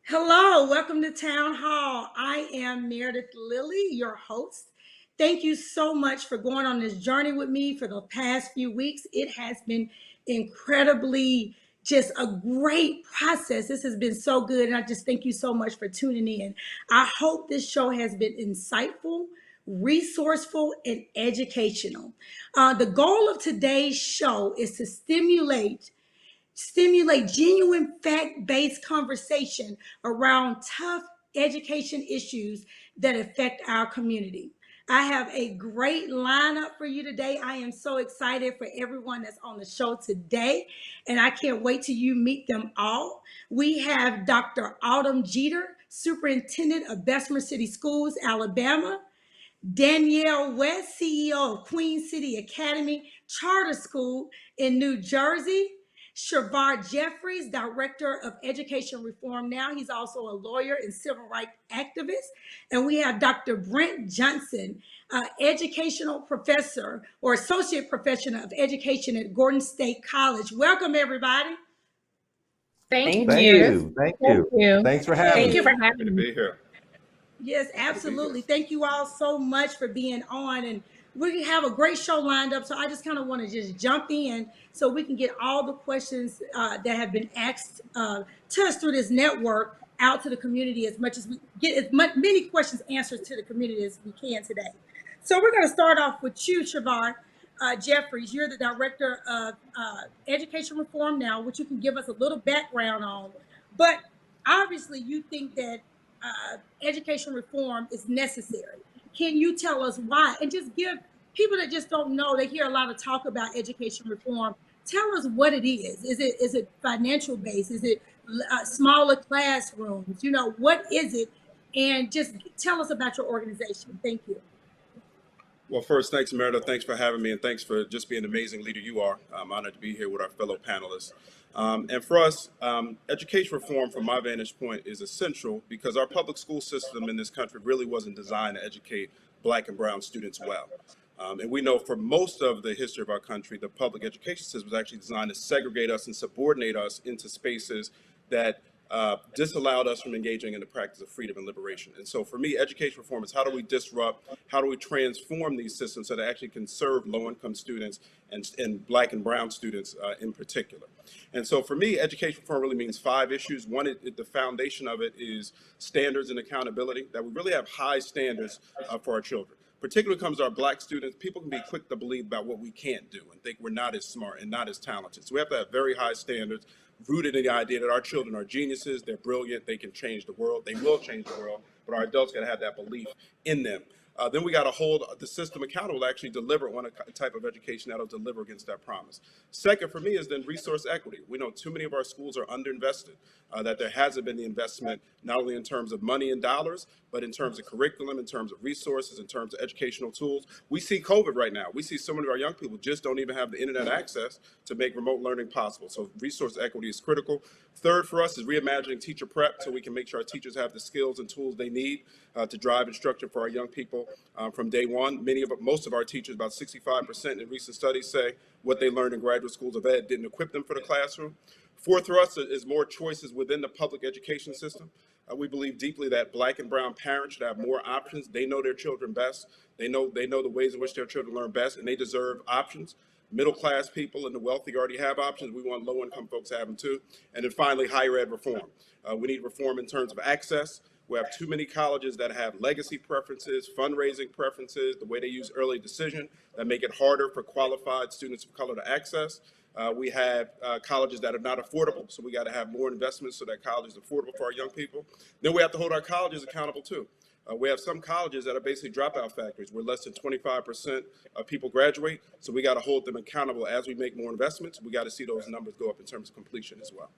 Hello, welcome to Town Hall. I am Meredith Lilly, your host. Thank you so much for going on this journey with me for the past few weeks. It has been incredibly just a great process. This has been so good, and I just thank you so much for tuning in. I hope this show has been insightful, resourceful, and educational. The goal of today's show is to stimulate genuine fact-based conversation around tough education issues that affect our community. I have a great lineup for you today. I am so excited for everyone that's on the show today, and I can't wait till you meet them all. We have Dr. Autumn Jeter, Superintendent of Bessemer City Schools, Alabama. Danielle West, CEO of Queen City Academy Charter School in New Jersey. Shavar Jeffries, Director of Education Reform Now. He's also a lawyer and civil rights activist. And we have Dr. Brent Johnson, educational professor or associate professor of education at Gordon State College. Welcome, everybody. Thank you. Thank you. Thanks for having Thank me. you for Good having to me. be here. Yes, absolutely. Thank you all so much for being on. And we have a great show lined up. So I just kind of want to just jump in so we can get all the questions that have been asked to us through this network out to the community as much as we get many questions answered to the community as we can today. So we're going to start off with you, Shavar Jeffries. You're the Director of Education Reform Now, which you can give us a little background on. But obviously you think that education reform is necessary. Can you tell us why? And just give people that just don't know, they hear a lot of talk about education reform. Tell us what it is. Is it financial based? Is it smaller classrooms? You know, what is it? And just tell us about your organization. Thank you. Well, first, thanks, Meredith. Thanks for having me, and thanks for just being the amazing leader you are. I'm honored to be here with our fellow panelists. And for us, education reform, from my vantage point, is essential because our public school system in this country really wasn't designed to educate Black and brown students well. And we know for most of the history of our country, the public education system was actually designed to segregate us and subordinate us into spaces that disallowed us from engaging in the practice of freedom and liberation. And so for me, education reform is how do we disrupt, how do we transform these systems so that actually can serve low-income students and Black and brown students in particular. And so for me, education reform really means 5 issues. One, the foundation of it is standards and accountability, that we really have high standards for our children. Particularly comes to our Black students, people can be quick to believe about what we can't do and think we're not as smart and not as talented. So we have to have very high standards rooted in the idea that our children are geniuses, they're brilliant, they can change the world, they will change the world, but our adults got to have that belief in them. Then we got to hold the system accountable to actually deliver on a type of education that'll deliver against that promise. Second, for me, is then resource equity. We know too many of our schools are underinvested, that there hasn't been the investment, not only in terms of money and dollars, but in terms of curriculum, in terms of resources, in terms of educational tools. We see COVID right now. We see so many of our young people just don't even have the internet access to make remote learning possible. So resource equity is critical. Third for us is reimagining teacher prep so we can make sure our teachers have the skills and tools they need to drive instruction for our young people from day one. Most of our teachers, about 65% in recent studies, say what they learned in graduate schools of ed didn't equip them for the classroom. Fourth for us is more choices within the public education system. We believe deeply that Black and brown parents should have more options. They know their children best. They know the ways in which their children learn best, and they deserve options. Middle class people and the wealthy already have options. We want low income folks to have them too. And then finally, higher ed reform. We need reform in terms of access. We have too many colleges that have legacy preferences, fundraising preferences, the way they use early decision that make it harder for qualified students of color to access. We have colleges that are not affordable, so we got to have more investments so that college is affordable for our young people. Then we have to hold our colleges accountable too. We have some colleges that are basically dropout factories where less than 25% of people graduate, so we got to hold them accountable as we make more investments. We got to see those numbers go up in terms of completion as well.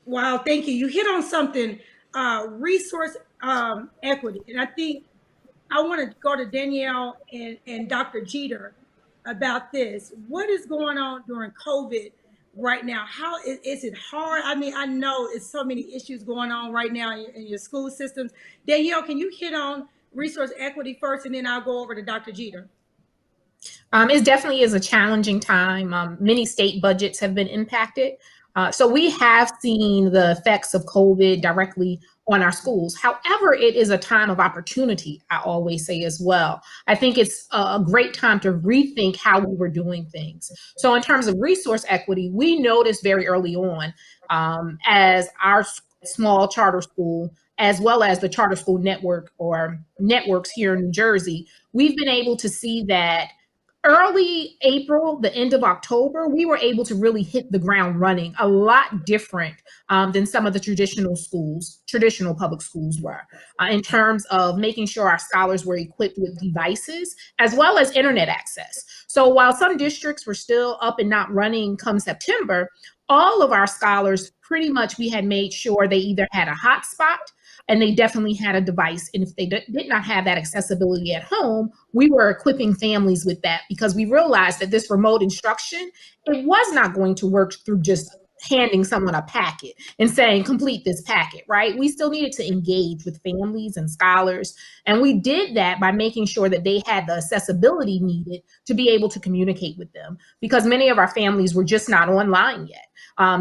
Wow, thank you. You hit on something, resource equity. And I think I want to go to Danielle and Dr. Jeter about this. What is going on during COVID right now? How is it hard? I mean, I know it's so many issues going on right now in your school systems. Danielle, can you hit on resource equity first, and then I'll go over to Dr. Jeter? It definitely is a challenging time. Many state budgets have been impacted. So we have seen the effects of COVID directly on our schools. However, it is a time of opportunity, I always say as well. I think it's a great time to rethink how we were doing things. So in terms of resource equity, we noticed very early on as our small charter school, as well as the charter school network or networks here in New Jersey, we've been able to see that early April, the end of October, we were able to really hit the ground running a lot different than some of the traditional public schools were in terms of making sure our scholars were equipped with devices as well as internet access. So while some districts were still up and not running come September, all of our scholars pretty much we had made sure they either had a hotspot and they definitely had a device. And if they did not have that accessibility at home, we were equipping families with that because we realized that this remote instruction, it was not going to work through just handing someone a packet and saying, complete this packet, right? We still needed to engage with families and scholars. And we did that by making sure that they had the accessibility needed to be able to communicate with them because many of our families were just not online yet.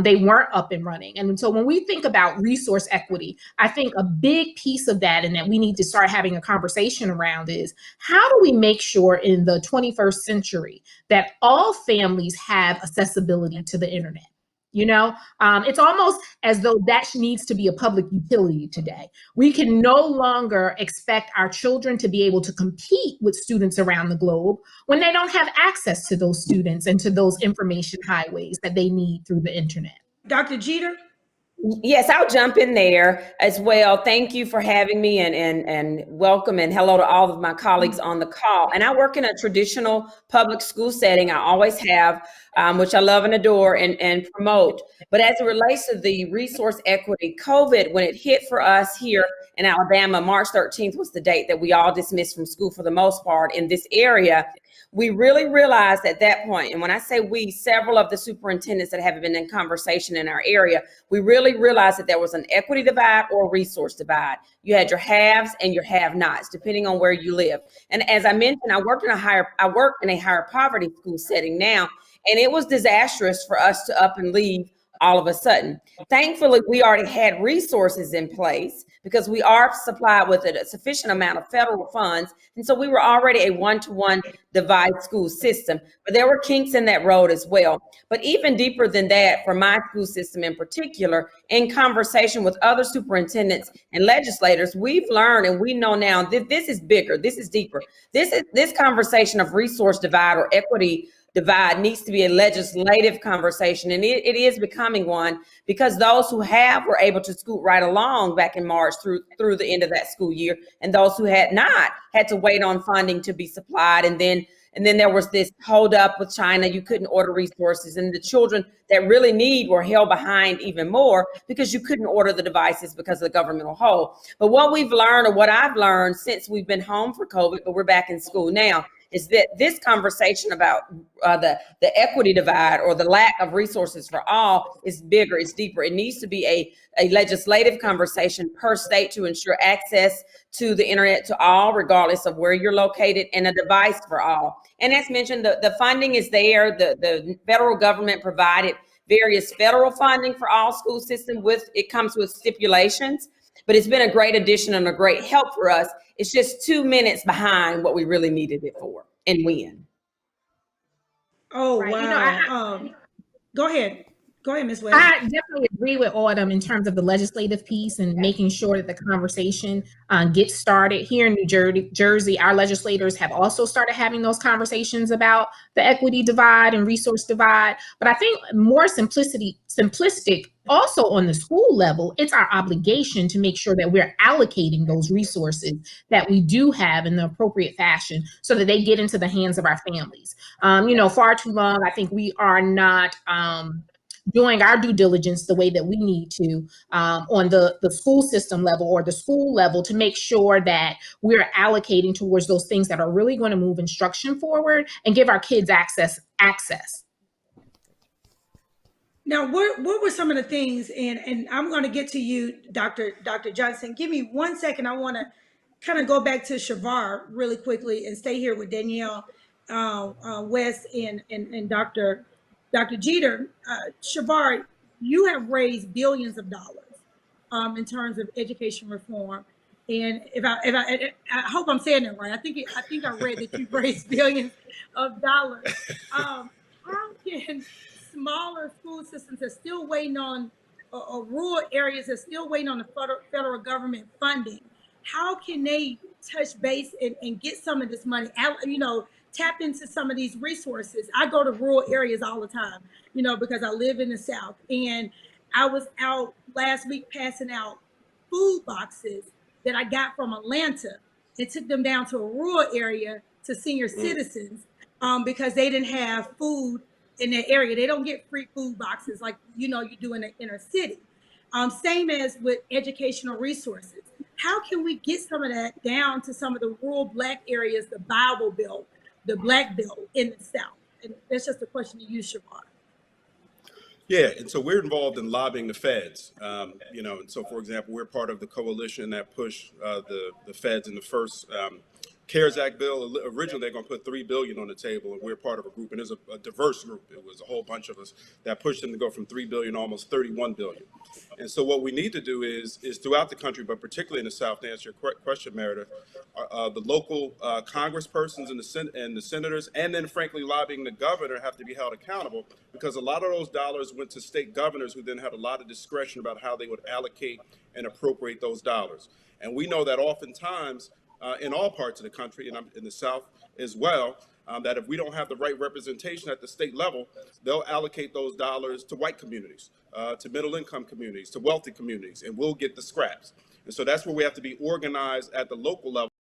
They weren't up and running. And so when we think about resource equity, I think a big piece of that and that we need to start having a conversation around is how do we make sure in the 21st century that all families have accessibility to the internet? You know, it's almost as though that needs to be a public utility today. We can no longer expect our children to be able to compete with students around the globe when they don't have access to those students and to those information highways that they need through the internet. Dr. Jeter? Yes, I'll jump in there as well. Thank you for having me and welcome and hello to all of my colleagues on the call. And I work in a traditional public school setting. I always have, which I love and adore and promote. But as it relates to the resource equity, COVID, when it hit for us here in Alabama, March 13th was the date that we all dismissed from school for the most part in this area. We really realized at that point, and when I say we, several of the superintendents that have been in conversation in our area, we really realized that there was an equity divide or resource divide. You had your haves and your have-nots, depending on where you live. And as I mentioned, I work in a higher poverty school setting now, and it was disastrous for us to up and leave all of a sudden. Thankfully, we already had resources in place because we are supplied with a sufficient amount of federal funds. And so we were already a one-to-one divided school system, but there were kinks in that road as well. But even deeper than that, for my school system in particular, in conversation with other superintendents and legislators, we've learned and we know now that this is bigger, this is deeper. This conversation of resource divide or equity divide needs to be a legislative conversation, and it is becoming one because those who were able to scoot right along back in March through the end of that school year, and those who had not had to wait on funding to be supplied, and then there was this hold up with China. You couldn't order resources, and the children that really need were held behind even more because you couldn't order the devices because of the governmental hold. But what we've learned, or what I've learned since we've been home for COVID, but we're back in school now, is that this conversation about the equity divide or the lack of resources for all is bigger, it's deeper. It needs to be a legislative conversation per state to ensure access to the internet to all, regardless of where you're located, and a device for all. And as mentioned, the funding is there. The federal government provided various federal funding for all school systems. It comes with stipulations, but it's been a great addition and a great help for us. It's just 2 minutes behind what we really needed it for and when. Oh, Right. wow. You know, Go ahead. Go ahead, Ms. West. I definitely agree with Autumn in terms of the legislative piece and making sure that the conversation gets started. Here in New Jersey, our legislators have also started having those conversations about the equity divide and resource divide. But I think more simplistic also on the school level, it's our obligation to make sure that we're allocating those resources that we do have in the appropriate fashion so that they get into the hands of our families. Far too long, I think we are not doing our due diligence the way that we need to on the school system level or the school level to make sure that we're allocating towards those things that are really going to move instruction forward and give our kids access. Now, what were some of the things, and I'm going to get to you, Dr. Johnson. Give me 1 second. I want to kind of go back to Shavar really quickly and stay here with Danielle West and Dr. Jeter. Shavar, you have raised billions of dollars in terms of education reform. And I hope I'm saying that right. I think I read that you've raised billions of dollars. How can smaller school systems that are still waiting on, or rural areas that are still waiting on the federal government funding, how can they touch base and get some of this money? Tap into some of these resources. I go to rural areas all the time, because I live in the South, and I was out last week passing out food boxes that I got from Atlanta and took them down to a rural area to senior citizens because they didn't have food in their area. They don't get free food boxes like you do in the inner city. Same as with educational resources. How can we get some of that down to some of the rural Black areas, the Bible Belt, the Black Belt in the South? And that's just a question to you, Shamar. Yeah, and so we're involved in lobbying the feds, and so, for example, we're part of the coalition that pushed the feds in the first CARES Act bill. Originally, they're going to put $3 billion on the table, and we're part of a group, and there's a diverse group. It was a whole bunch of us that pushed them to go from $3 billion to almost $31 billion. And so what we need to do is throughout the country, but particularly in the South, to answer your question, Meredith, the local congresspersons and the senators, and then frankly lobbying the governor, have to be held accountable, because a lot of those dollars went to state governors who then had a lot of discretion about how they would allocate and appropriate those dollars. And we know that oftentimes in all parts of the country, and in the South as well, that if we don't have the right representation at the state level, they'll allocate those dollars to white communities, to middle income communities, to wealthy communities, and we'll get the scraps. And so that's where we have to be organized at the local level.